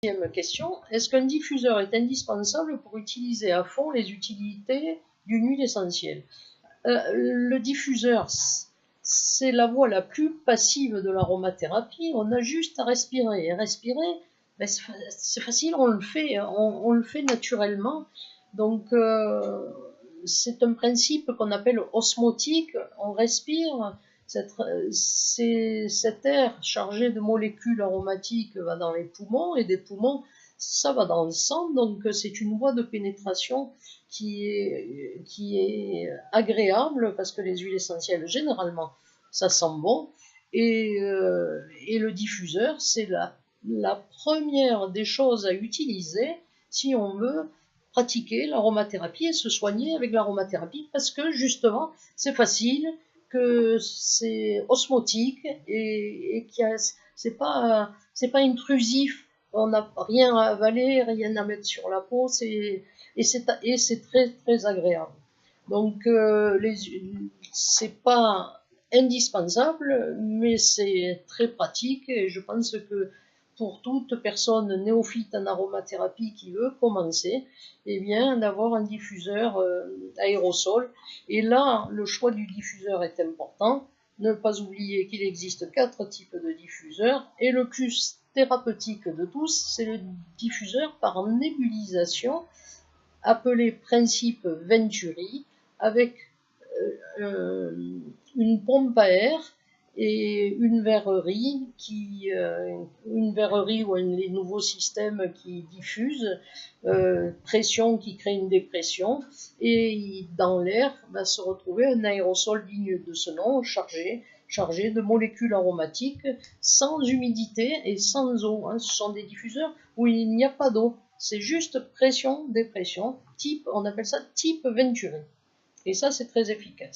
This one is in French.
Deuxième question, est-ce qu'un diffuseur est indispensable pour utiliser à fond les utilités d'une huile essentielle? Le diffuseur, c'est la voie la plus passive de l'aromathérapie. On a juste à respirer. Et respirer, ben, c'est facile, on le fait naturellement. Donc, c'est un principe qu'on appelle osmotique. On respire. Cet air chargé de molécules aromatiques va dans les poumons, et des poumons, ça va dans le sang. Donc, c'est une voie de pénétration qui est agréable, parce que les huiles essentielles, généralement, ça sent bon. Et le diffuseur, c'est la première des choses à utiliser si on veut pratiquer l'aromathérapie et se soigner avec l'aromathérapie, parce que justement, c'est facile, que c'est osmotique et c'est pas intrusif. On n'a rien à avaler, rien à mettre sur la peau, et c'est très très agréable. Donc c'est pas indispensable, mais c'est très pratique, et je pense que pour toute personne néophyte en aromathérapie qui veut commencer, eh bien, d'avoir un diffuseur aérosol. Et là, le choix du diffuseur est important. Ne pas oublier qu'il existe 4 types de diffuseurs, et le plus thérapeutique de tous, c'est le diffuseur par nébulisation, appelé principe Venturi, avec une pompe à air et une verrerie ou les nouveaux systèmes qui diffusent, pression qui crée une dépression, et dans l'air va se retrouver un aérosol digne de ce nom, chargé de molécules aromatiques, sans humidité et sans eau. Ce sont des diffuseurs où il n'y a pas d'eau, c'est juste pression, dépression, on appelle ça type Venturi. Et ça, c'est très efficace.